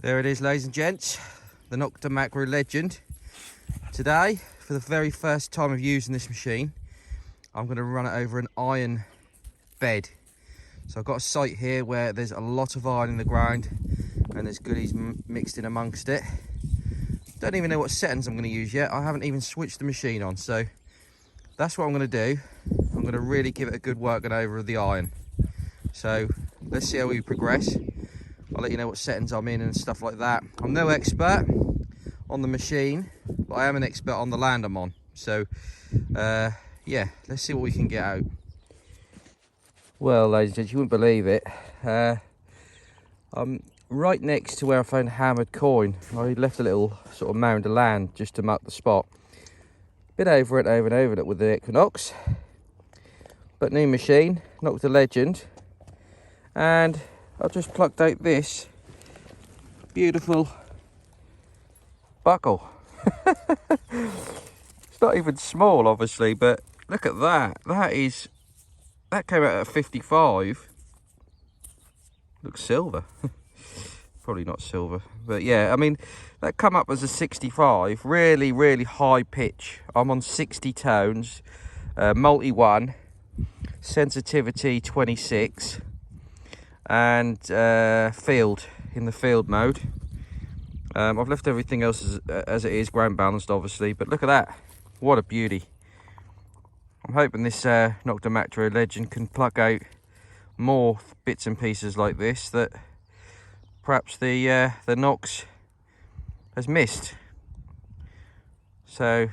There it is, ladies and gents, the Nokta Makro Legend. Today, for the very first time of using this machine, I'm going to run it over an iron bed. So I've got a site here where there's a lot of iron in the ground and there's goodies mixed in amongst it. Don't even know what settings I'm going to use yet. I haven't even switched the machine on, so that's what I'm going to do. I'm going to really give it a good working over of the iron. So let's see how we progress. I'll let you know what settings I'm in and stuff like that. I'm no expert on the machine, but I am an expert on the land I'm on. So yeah, let's see what we can get out. Well, ladies and gents, you wouldn't believe it. I'm right next to where I found hammered coin. I left a little sort of mound of land just to mark the spot. Been over it with the Equinox. But new machine, Nokta Legend. And I've just plucked out this beautiful buckle. It's not even small, obviously, but look at that. That came out at 55. Looks silver. Probably not silver, but yeah, I mean, that come up as a 65. Really high pitch. I'm on 60 tones, multi 1, sensitivity 26. And field, in the field mode. I've left everything else as it is, ground balanced obviously, but look at that, what a beauty. I'm hoping this Nokta Makro Legend can pluck out more bits and pieces like this that perhaps the Nox has missed. So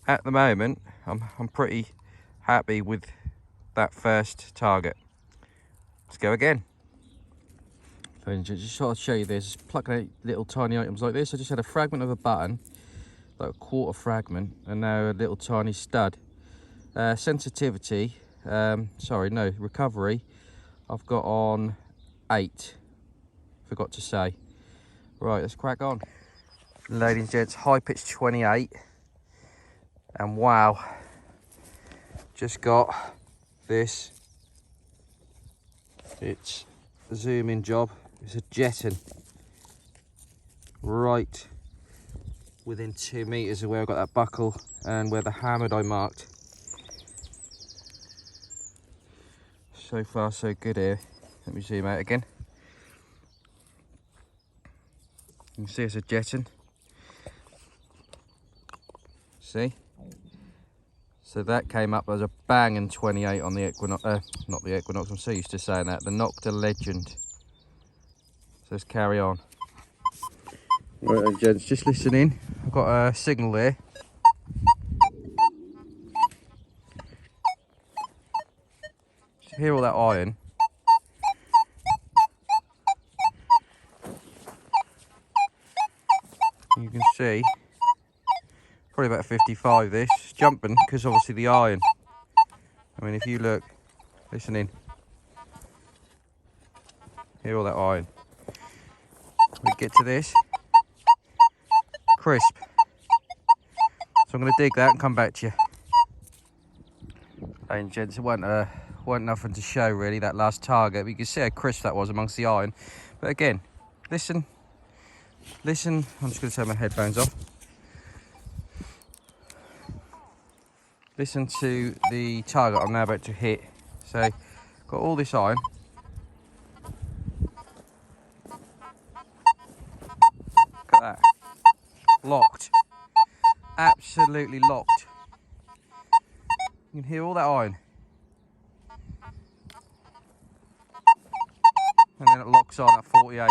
at the moment I'm pretty happy with that first target. Let's go again. Just thought I'd show you this, plucking out little tiny items like this. I just had a fragment of a button, like a quarter fragment, and now a little tiny stud. Sensitivity, recovery, I've got on 8, forgot to say. Right, let's crack on. Ladies and gents, high pitch 28, and wow, just got this. It's a zoom in job. It's a jetton right within 2 meters of where I got that buckle and where the hammered I marked. So far so good here. Let me zoom out again. You can see it's a jetton. See? So that came up as a banging 28 on the Equinox, not the Equinox, I'm so used to saying that, the Nokta Legend. So let's carry on. Right then, gents, just listening. I've got a signal there. You hear all that iron? You can see, probably about 55 this, it's jumping because obviously the iron. I mean, if you look, listen in, hear all that iron. We get to this, crisp. So I'm going to dig that and come back to you. Ladies and gents, it wasn't nothing to show really, that last target, but you can see how crisp that was amongst the iron. But again, listen, I'm just going to take my headphones off. Listen to the target I'm now about to hit. So, got all this iron. Look at that. Locked. Absolutely locked. You can hear all that iron. And then it locks on at 48. I'll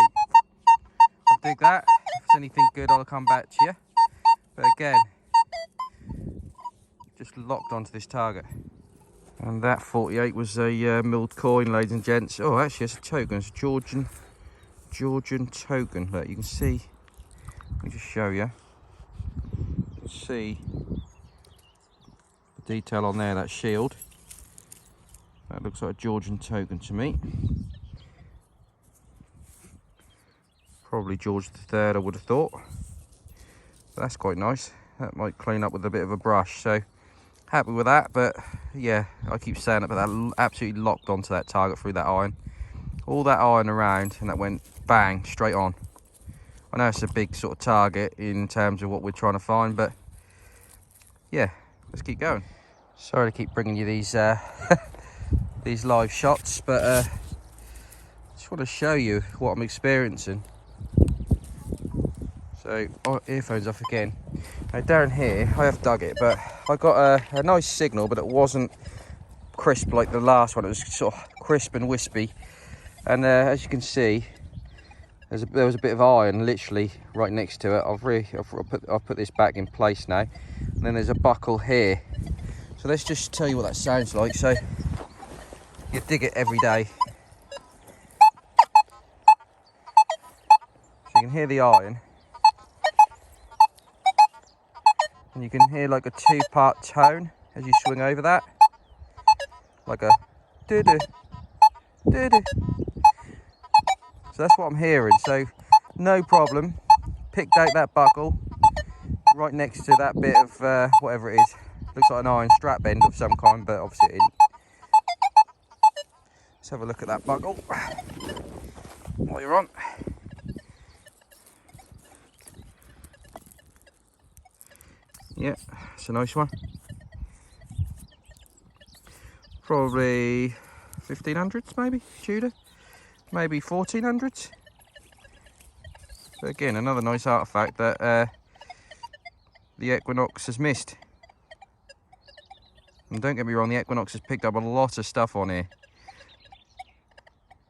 dig that. If it's anything good, I'll come back to you. But again, just locked onto this target. And that 48 was a milled coin, ladies and gents. Oh, actually, it's a token. It's a Georgian token. Look, you can see. Let me just show you. You can see the detail on there, that shield. That looks like a Georgian token to me. Probably George III, I would have thought. But that's quite nice. That might clean up with a bit of a brush. So happy with that. But yeah, I keep saying it, but that absolutely locked onto that target through that iron. All that iron around, and that went bang straight on. I know it's a big sort of target in terms of what we're trying to find, but yeah, let's keep going. Sorry to keep bringing you these these live shots, but just want to show you what I'm experiencing. So, earphones off again. Now down here, I have dug it, but I got a nice signal, but it wasn't crisp like the last one. It was sort of crisp and wispy. And as you can see, there was a bit of iron literally right next to it. I've put this back in place now. And then there's a buckle here. So let's just tell you what that sounds like. So you dig it every day. So you can hear the iron. And you can hear like a 2-part tone as you swing over that. Like a doo-doo, doo-doo. So that's what I'm hearing. So no problem. Picked out that buckle right next to that bit of whatever it is. Looks like an iron strap end of some kind, but obviously it isn't. Let's have a look at that buckle while you're on. Yeah, it's a nice one. Probably 1500s maybe, Tudor. Maybe 1400s. But again, another nice artefact that the Equinox has missed. And don't get me wrong, the Equinox has picked up a lot of stuff on here.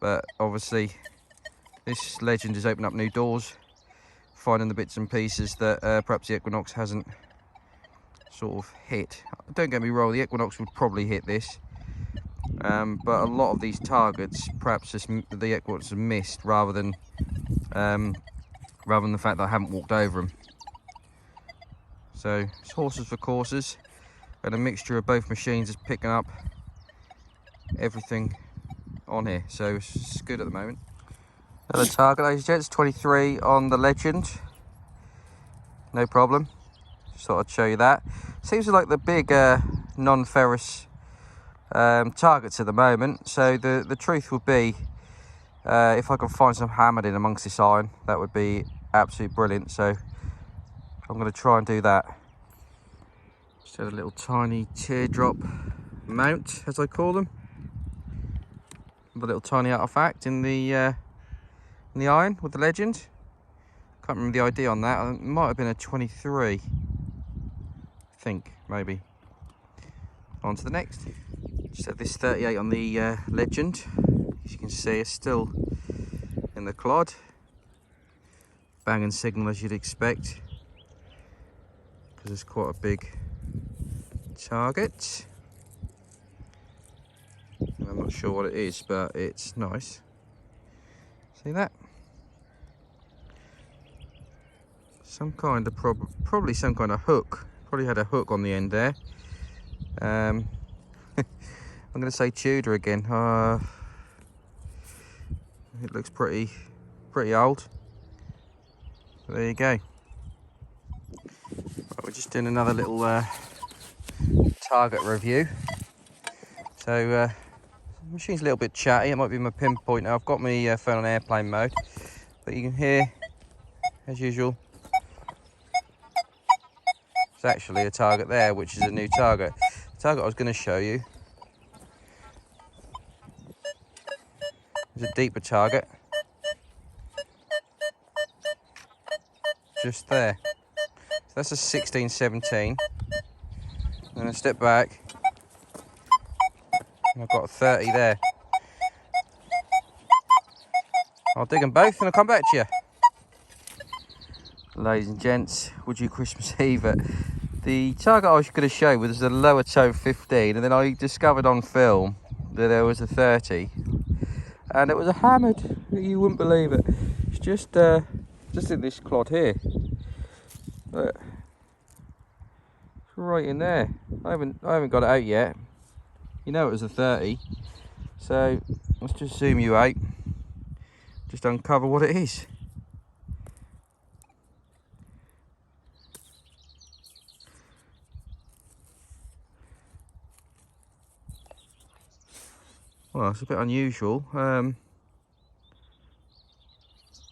But obviously, this legend has opened up new doors, finding the bits and pieces that perhaps the Equinox hasn't sort of hit. Don't get me wrong, the Equinox would probably hit this. But a lot of these targets, perhaps the Equinox have missed rather than the fact that I haven't walked over them. So it's horses for courses, and a mixture of both machines is picking up everything on here. So it's good at the moment. Another target, ladies and gents, 23 on the Legend. No problem. Just thought I'd show you that. Seems like the big non-ferrous targets at the moment. So the truth would be, if I can find some hammered in amongst this iron, that would be absolutely brilliant. So I'm going to try and do that. Just had a little tiny teardrop mount, as I call them, with a little tiny artifact in the iron with the Legend. Can't remember the ID on that. It might have been a 23, I think, maybe. On to the next. Just had this 38 on the Legend. As you can see, it's still in the clod. Bang and signal as you'd expect, because it's quite a big target. And I'm not sure what it is, but it's nice. See that? Some kind of probably some kind of hook. Probably had a hook on the end there. I'm going to say Tudor again. It looks pretty old. But there you go. Right, we're just doing another little target review. So the machine's a little bit chatty. It might be my pinpoint. I've got my phone on airplane mode, but you can hear, as usual, it's actually a target there, which is a new target. The target I was going to show you is a deeper target, just there. So that's a 16-17. And I step back, and I've got a 30 there. I'll dig them both and I'll come back to you. Ladies and gents, would you Christmas Eve it? The target I was going to show was the lower toe 15, and then I discovered on film that there was a 30, and it was a hammered. You wouldn't believe it. It's just in this clod here. Look, it's right in there. I haven't got it out yet. You know it was a 30, so let's just zoom you out. Just uncover what it is. Well, it's a bit unusual.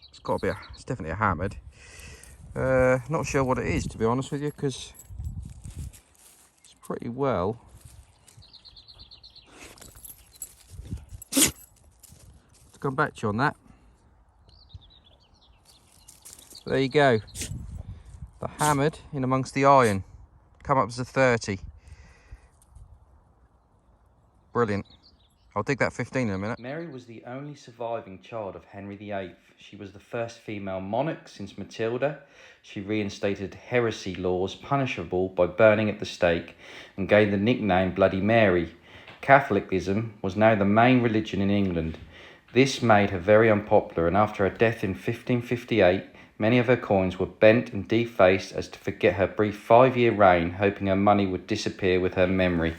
It's got to be it's definitely a hammered. Not sure what it is, to be honest with you, because it's pretty well. To come back to you on that. There you go. The hammered in amongst the iron. Come up as a 30. Brilliant. I'll dig that 15 in a minute. Mary was the only surviving child of Henry VIII. She was the first female monarch since Matilda. She reinstated heresy laws punishable by burning at the stake and gained the nickname Bloody Mary. Catholicism was now the main religion in England. This made her very unpopular, and after her death in 1558, many of her coins were bent and defaced as to forget her brief 5-year reign, hoping her money would disappear with her memory.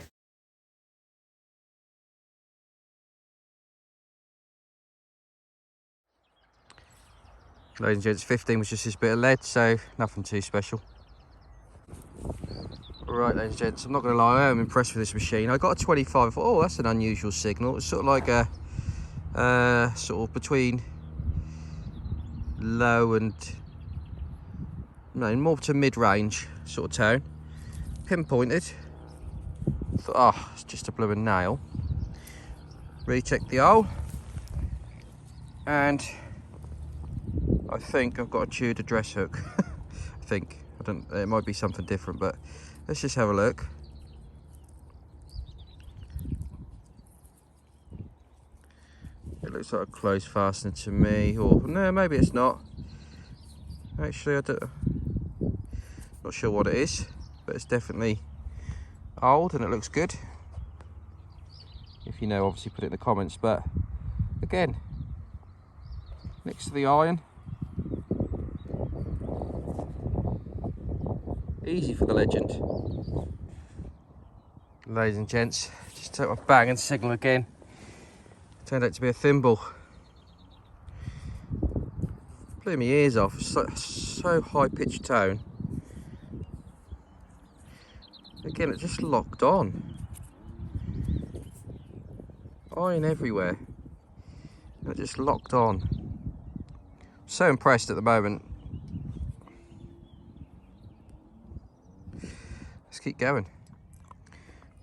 Ladies and gents, 15 was just this bit of lead, so nothing too special. Right, ladies and gents, I'm not going to lie, I am impressed with this machine. I got a 25, I thought, oh, that's an unusual signal. It's sort of like a, sort of between low and, no, more to mid-range sort of tone. Pinpointed. Thought, oh, it's just a blooming nail. Recheck the hole. And I think I've got a Tudor dress hook. I think. I don't, it might be something different, but let's just have a look. It looks like a close fastener to me, or no, maybe it's not. Actually, not sure what it is, but it's definitely old and it looks good. If you know, obviously put it in the comments, but again, next to the iron. Easy for the legend. Ladies and gents, just took my bang and signal again. Turned out to be a thimble. Blew my ears off. So high pitched tone. Again, it just locked on. Iron everywhere. And it just locked on. So impressed at the moment. Let's keep going.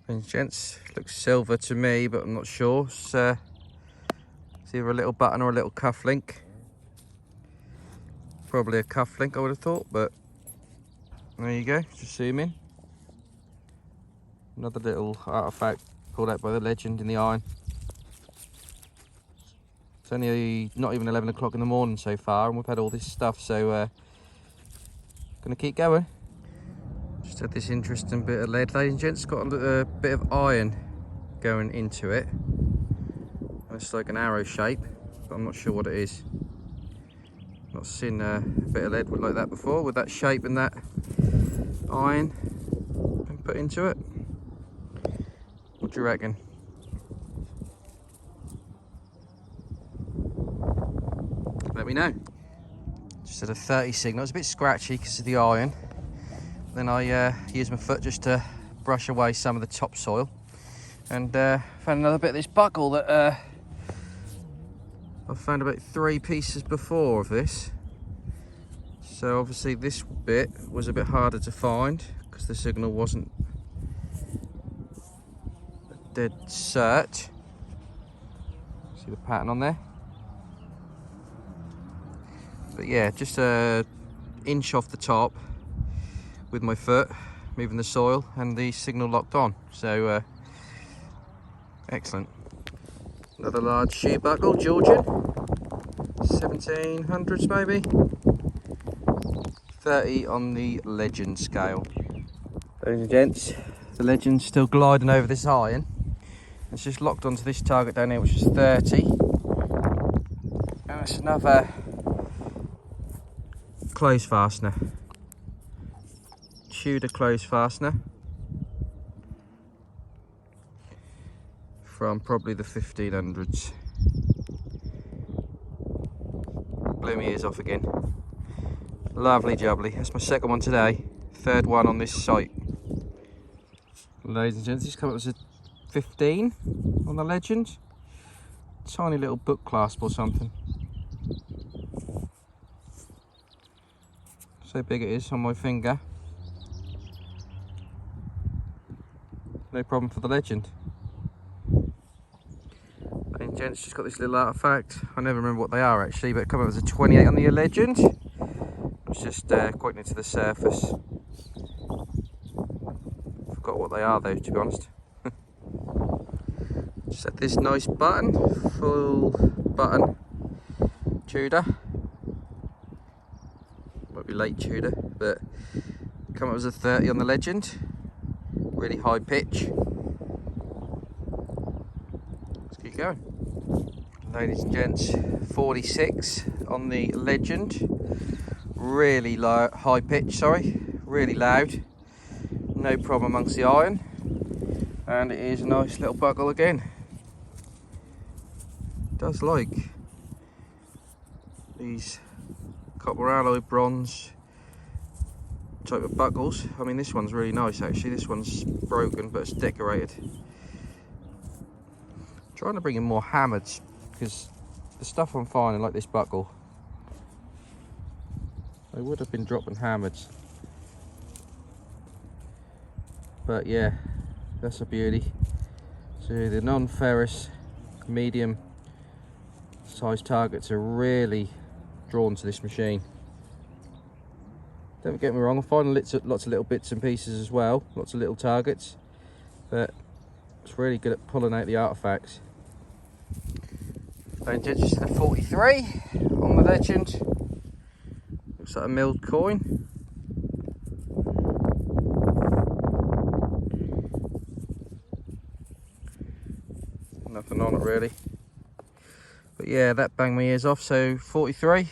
And gents, looks silver to me, but I'm not sure. It's either a little button or a little cuff link. Probably a cuff link, I would have thought, but there you go, just zoom in. Another little artefact pulled out by the legend in the iron. It's only not even 11 o'clock in the morning so far, and we've had all this stuff, so gonna keep going. Just had this interesting bit of lead, ladies and gents. Got a bit of iron going into it. It's like an arrow shape, but I'm not sure what it is. Not seen a bit of lead like that before, with that shape and that iron and put into it. What do you reckon? Let me know. Just had a 30 signal. It's a bit scratchy because of the iron. Then I used my foot just to brush away some of the topsoil, and found another bit of this buckle that I found about 3 pieces before of this. So obviously this bit was a bit harder to find because the signal wasn't a dead cert. See the pattern on there? But yeah, just a inch off the top with my foot, moving the soil, and the signal locked on. So excellent. Another large shoe buckle, Georgian, 1700s maybe. 30 on the legend scale. Ladies and gents, the legend's still gliding over this iron. It's just locked onto this target down here, which is 30. And it's another close fastener. Tudor close fastener. From probably the 1500s. Blew my ears off again. Lovely jubbly. That's my second one today. Third one on this site. Ladies and gents, this come up as a 15 on the legend. Tiny little book clasp or something. So big it is on my finger. No problem for the legend. And gents, just got this little artefact. I never remember what they are actually, but it come up as a 28 on the legend. It's just quite near to the surface. Forgot what they are though, to be honest. Just had this nice button, full button Tudor. Might be late Tudor, but come up as a 30 on the legend. Really high pitch. Let's keep going. Ladies and gents, 46 on the legend. Really low, high pitch, sorry. Really loud. No problem amongst the iron. And it is a nice little buckle again. Does like these copper alloy bronze type of buckles. I mean, this one's really nice actually. This one's broken, but it's decorated. Trying to bring in more hammers because the stuff I'm finding, like this buckle, they would have been dropping hammers. But yeah, that's a beauty. So the non-ferrous medium size targets are really drawn to this machine. Don't get me wrong, I'm finding lots of little bits and pieces as well, lots of little targets, but it's really good at pulling out the artefacts. Then just to the 43 on the legend. Looks like a milled coin. Nothing on it really. But yeah, that banged my ears off, so 43.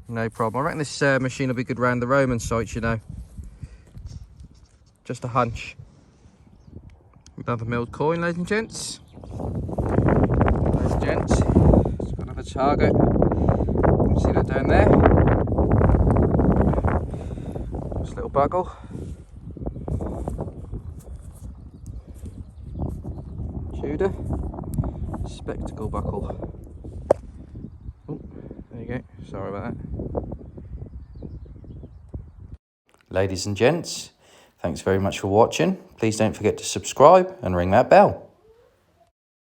No problem. I reckon this machine will be good round the Roman sites, you know. Just a hunch. Another milled coin, ladies and gents. Ladies and gents, it's got another target. You can see that down there. This little buckle. Tudor. Spectacle buckle. Oh, there you go. Sorry about that. Ladies and gents, thanks very much for watching. Please don't forget to subscribe and ring that bell.